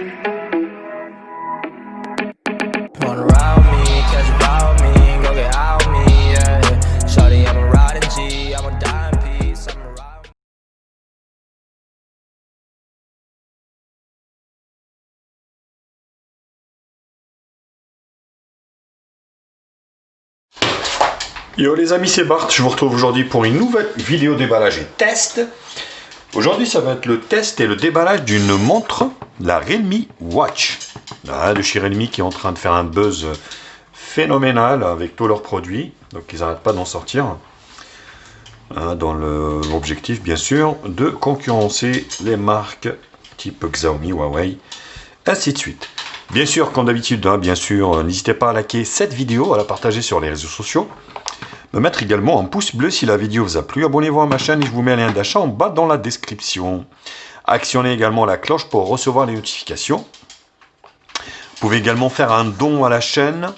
Wanna ride me, catch a vibe me, go get out me, yeah. Shawty, I'm a riding G, I'm a dime piece, I'm a ride. Yo les amis, c'est Bart, je vous retrouve aujourd'hui pour une nouvelle vidéo déballage et test. Aujourd'hui ça va être le test et le déballage d'une montre, la Realme Watch. De chez Realme qui est en train de faire un buzz phénoménal avec tous leurs produits, donc ils n'arrêtent pas d'en sortir. Dans l'objectif bien sûr de concurrencer les marques type Xiaomi, Huawei, ainsi de suite. Bien sûr, comme d'habitude, bien sûr, n'hésitez pas à liker cette vidéo, à la partager sur les réseaux sociaux. Me mettre également un pouce bleu si la vidéo vous a plu. Abonnez-vous à ma chaîne et je vous mets un lien d'achat en bas dans la description. Actionnez également la cloche pour recevoir les notifications. Vous pouvez également faire un don à la chaîne.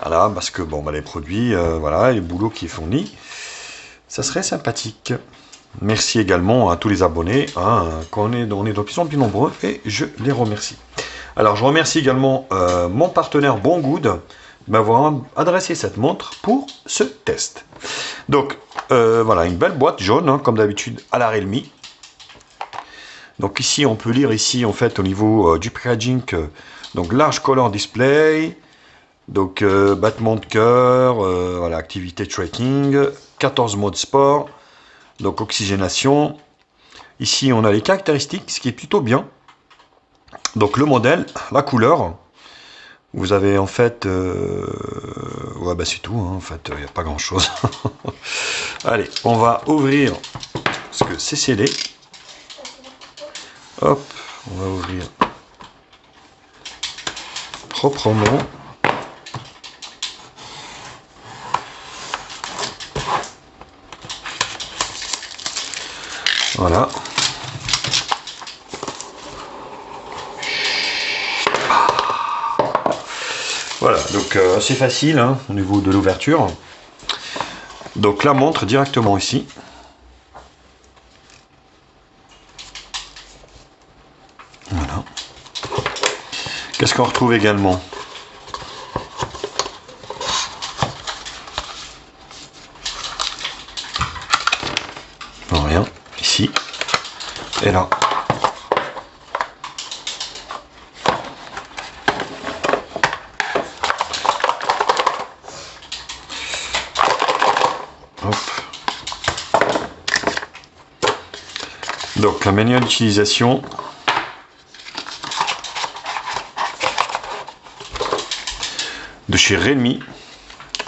Voilà, parce que bon, les produits, voilà, le boulot qui est fourni, ça serait sympathique. Merci également à tous les abonnés, on est de plus en plus nombreux et je les remercie. Alors je remercie également mon partenaire Bongood m'avoir adressé cette montre pour ce test. Donc voilà, une belle boîte jaune, comme d'habitude à la Realme. Donc ici on peut lire ici en fait au niveau du packaging, donc large color display, donc battement de cœur, voilà, activité tracking, 14 modes sport, donc oxygénation. Ici on a les caractéristiques, ce qui est plutôt bien. Donc le modèle, la couleur. Vous avez en fait, ouais c'est tout, en fait, il n'y a pas grand chose. Allez, on va ouvrir, parce que c'est scellé. Hop, on va ouvrir proprement. Voilà. Voilà, donc assez facile au niveau de l'ouverture. Donc la montre directement ici. Voilà. Qu'est-ce qu'on retrouve également? Non, rien, ici et là. Donc la manuel d'utilisation. De chez Realme.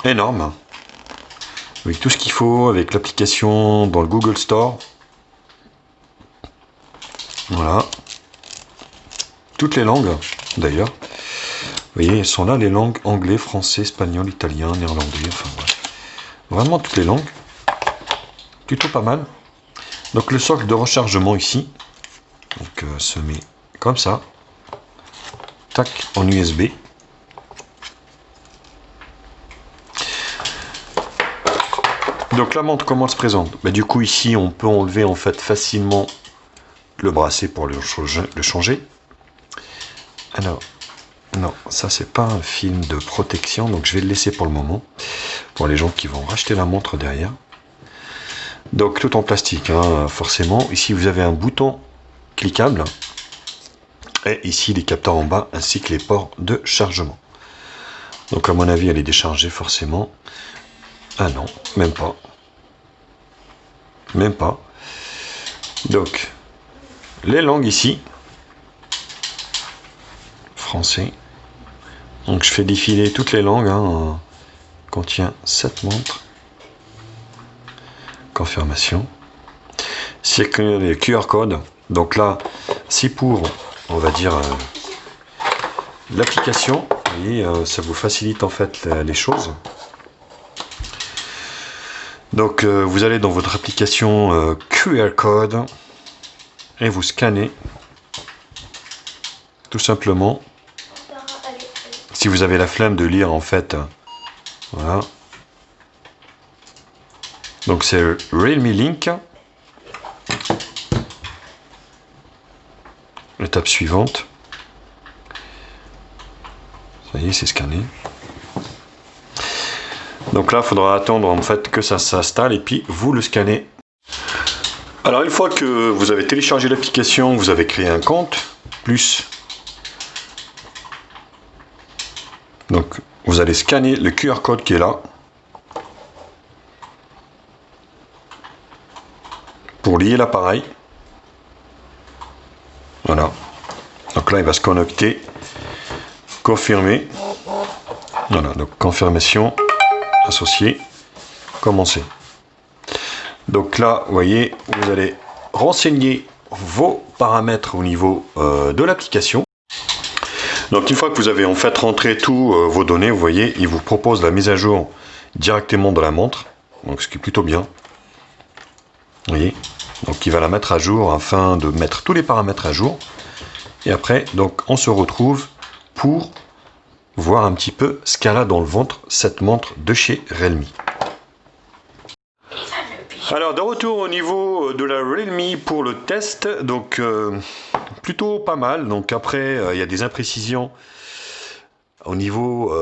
Énorme. Avec tout ce qu'il faut, avec l'application dans le Google Store. Voilà. Toutes les langues d'ailleurs. Vous voyez, elles sont là les langues anglais, français, espagnol, italien, néerlandais, enfin bref. Vraiment toutes les langues. Plutôt pas mal. Donc le socle de rechargement ici, donc se met comme ça, tac, en USB. Donc la montre comment elle se présente? Du coup ici on peut enlever en fait facilement le bracelet pour le changer. Alors non, ça c'est pas un film de protection, donc je vais le laisser pour le moment, pour les gens qui vont racheter la montre derrière. Donc tout en plastique, forcément. Ici vous avez un bouton cliquable. Et ici les capteurs en bas, ainsi que les ports de chargement. Donc à mon avis elle est déchargée forcément. Ah non, même pas. Même pas. Donc, les langues ici. Français. Donc je fais défiler toutes les langues. Contient cette montre. Confirmation. C'est que les QR codes. Donc là, c'est pour, on va dire, l'application. Vous voyez, ça vous facilite en fait les choses. Donc vous allez dans votre application QR code et vous scannez tout simplement. Si vous avez la flemme de lire en fait, voilà. Donc c'est Realme Link. Étape suivante. voyez, c'est scanné. Donc là, il faudra attendre en fait que ça s'installe et puis vous le scannez. Alors une fois que vous avez téléchargé l'application, vous avez créé un compte, plus. Donc vous allez scanner le QR code qui est là. Pour lier l'appareil. Voilà. Donc là, il va se connecter. Confirmer. Voilà, donc confirmation. Associé. Commencer. Donc là, vous voyez, vous allez renseigner vos paramètres au niveau de l'application. Donc une fois que vous avez en fait rentré tous vos données, vous voyez, il vous propose la mise à jour directement de la montre. Donc ce qui est plutôt bien. Vous voyez, donc il va la mettre à jour afin de mettre tous les paramètres à jour. Et après, donc on se retrouve pour voir un petit peu ce qu'elle a dans le ventre, cette montre de chez Realme. Alors de retour au niveau de la Realme pour le test, donc plutôt pas mal. Donc après il y a des imprécisions au niveau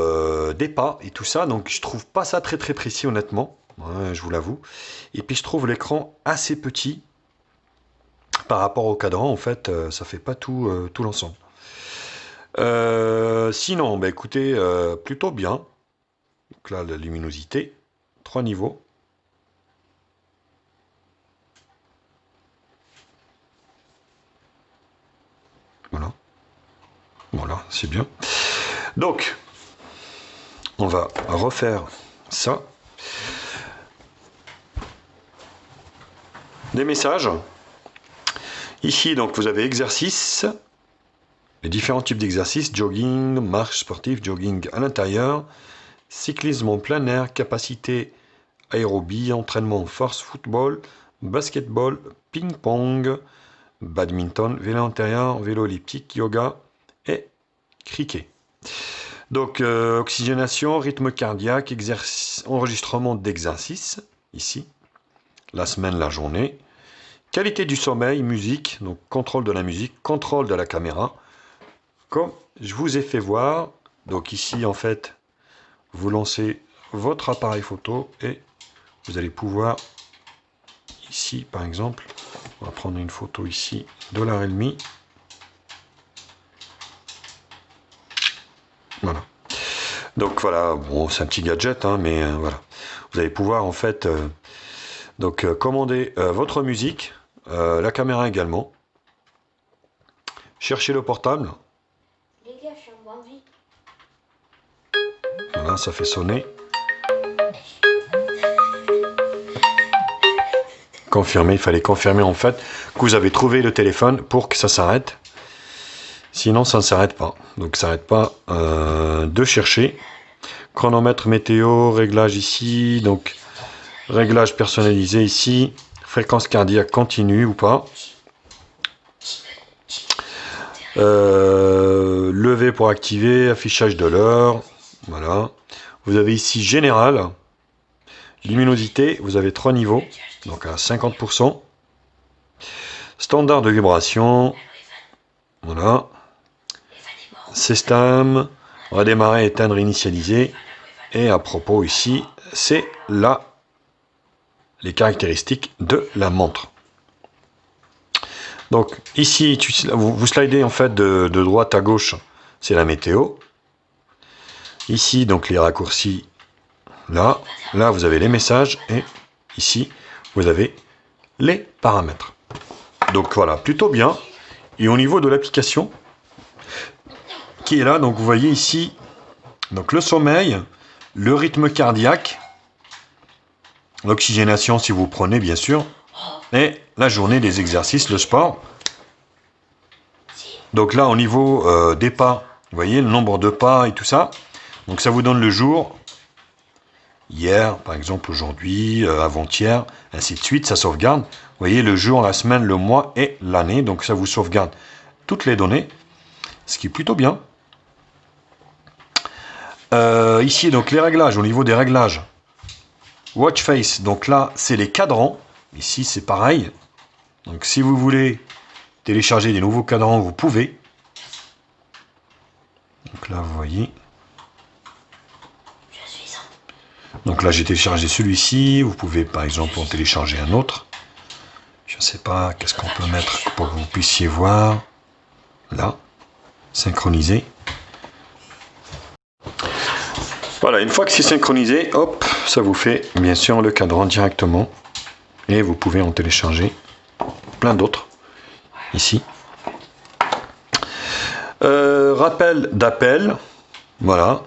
des pas et tout ça, donc je trouve pas ça très précis honnêtement, ouais, je vous l'avoue. Et puis je trouve l'écran assez petit par rapport au cadran, en fait ça fait pas tout l'ensemble. Sinon, bah, écoutez, plutôt bien. Donc là la luminosité, 3 niveaux. Voilà, c'est bien. Donc, on va refaire ça. Des messages. Ici, donc, vous avez exercice. Les différents types d'exercices. Jogging, marche sportive, jogging à l'intérieur. Cyclisme en plein air, capacité aérobie, entraînement force, football, basketball, ping-pong, badminton, vélo intérieur, vélo elliptique, yoga et cricket. Donc oxygénation, rythme cardiaque, enregistrement d'exercice, ici, la semaine, la journée, qualité du sommeil, musique, donc contrôle de la musique, contrôle de la caméra, comme je vous ai fait voir. Donc ici en fait, vous lancez votre appareil photo et vous allez pouvoir, ici par exemple, on va prendre une photo ici de la Realme. Voilà. Donc voilà, bon, c'est un petit gadget, hein, mais voilà. Vous allez pouvoir en fait commander votre musique, la caméra également. Chercher le portable. Les gars, je suis en bonne vie. Voilà, ça fait sonner. Confirmer, il fallait confirmer en fait que vous avez trouvé le téléphone pour que ça s'arrête. Sinon, ça ne s'arrête pas. Donc, ça n'arrête pas de chercher. Chronomètre météo, réglage ici. Donc, réglage personnalisé ici. Fréquence cardiaque continue ou pas. Lever pour activer. Affichage de l'heure. Voilà. Vous avez ici général. Luminosité, vous avez 3 niveaux. Donc, à 50%. Standard de vibration. Voilà. Système, redémarrer, éteindre, initialiser. Et à propos ici, c'est là les caractéristiques de la montre. Donc ici, vous slidez en fait de droite à gauche, c'est la météo. Ici, donc les raccourcis, là vous avez les messages et ici, vous avez les paramètres. Donc voilà, plutôt bien. Et au niveau de l'application, qui est là, donc vous voyez ici donc le sommeil, le rythme cardiaque, l'oxygénation si vous prenez bien sûr, et la journée des exercices, le sport. Donc là au niveau des pas, vous voyez le nombre de pas et tout ça, donc ça vous donne le jour, hier par exemple, aujourd'hui, avant-hier, ainsi de suite, ça sauvegarde. Vous voyez le jour, la semaine, le mois et l'année, donc ça vous sauvegarde toutes les données, ce qui est plutôt bien. Ici donc les réglages, au niveau des réglages, watch face, donc là c'est les cadrans, ici c'est pareil, donc si vous voulez télécharger des nouveaux cadrans vous pouvez. Donc là vous voyez, Donc là, j'ai téléchargé celui-ci. Vous pouvez par exemple en télécharger un autre. Je ne sais pas, qu'est-ce qu'on peut mettre pour que vous puissiez voir. Là, synchronisé. Voilà, une fois que c'est synchronisé, hop, ça vous fait bien sûr le cadran directement. Et vous pouvez en télécharger plein d'autres ici. Rappel d'appel, voilà.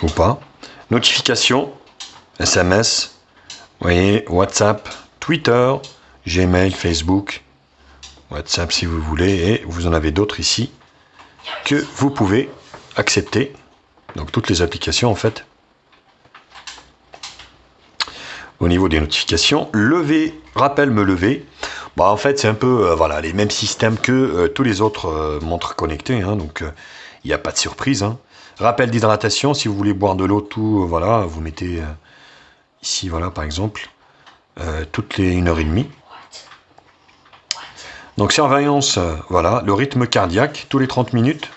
Ou pas. Notification, SMS, vous voyez, WhatsApp, Twitter, Gmail, Facebook, WhatsApp si vous voulez, et vous en avez d'autres ici que vous pouvez accepter. Donc toutes les applications en fait. Au niveau des notifications, lever, rappel me lever. Bah, en fait c'est un peu voilà, les mêmes systèmes que tous les autres montres connectées, hein, donc il n'y a pas de surprise. Hein. Rappel d'hydratation, si vous voulez boire de l'eau, tout, voilà, vous mettez ici, voilà, par exemple, toutes les 1h30. Donc surveillance, voilà, le rythme cardiaque, tous les 30 minutes.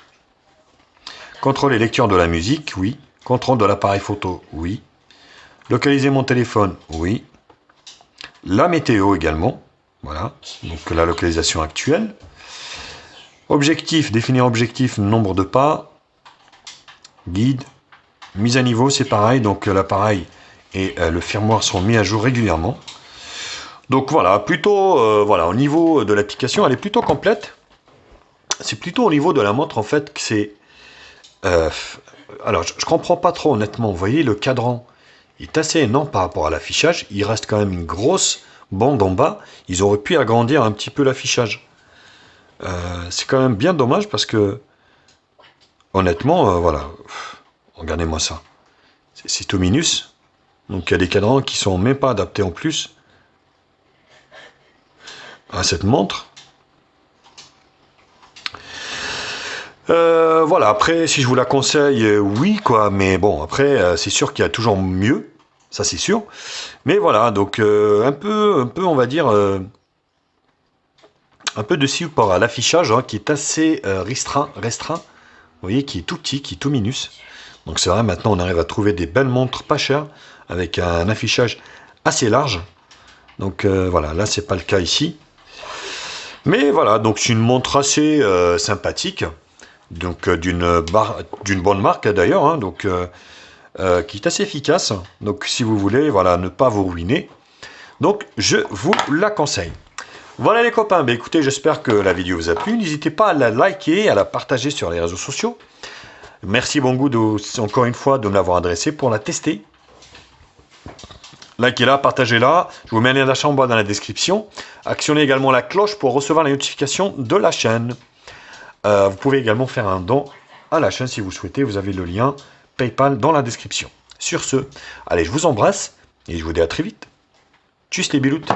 Contrôle et lecture de la musique, oui. Contrôle de l'appareil photo, oui. Localiser mon téléphone, oui. La météo également, voilà, donc la localisation actuelle. Objectif, définir objectif, nombre de pas. Guide, mise à niveau, c'est pareil, donc l'appareil et le firmware sont mis à jour régulièrement. Donc voilà, plutôt, voilà, au niveau de l'application, elle est plutôt complète. C'est plutôt au niveau de la montre, en fait, que c'est... alors, je comprends pas trop, honnêtement. Vous voyez, le cadran est assez énorme par rapport à l'affichage. Il reste quand même une grosse bande en bas. Ils auraient pu agrandir un petit peu l'affichage. C'est quand même bien dommage parce que... Honnêtement, voilà, regardez-moi ça. C'est tout minus. Donc il y a des cadrans qui sont même pas adaptés en plus à cette montre. Voilà, après, si je vous la conseille, oui, quoi. Mais bon, après, c'est sûr qu'il y a toujours mieux. Ça, c'est sûr. Mais voilà, donc un peu, on va dire, un peu de support à l'affichage, hein, qui est assez restreint. Vous voyez, qui est tout petit, qui est tout minus. Donc c'est vrai, maintenant on arrive à trouver des belles montres pas chères, avec un affichage assez large. Donc voilà, là c'est pas le cas ici. Mais voilà, donc c'est une montre assez sympathique. Donc d'une bonne marque d'ailleurs, hein, donc qui est assez efficace. Donc si vous voulez, voilà, ne pas vous ruiner. Donc je vous la conseille. Voilà les copains, bah, écoutez, j'espère que la vidéo vous a plu. N'hésitez pas à la liker, à la partager sur les réseaux sociaux. Merci Banggood encore une fois de me l'avoir adressé pour la tester. Likez-la, partagez-la. Je vous mets un lien d'achat en bas dans la description. Actionnez également la cloche pour recevoir les notifications de la chaîne. Vous pouvez également faire un don à la chaîne si vous souhaitez. Vous avez le lien PayPal dans la description. Sur ce, allez, je vous embrasse et je vous dis à très vite. Tchuss les biloutes.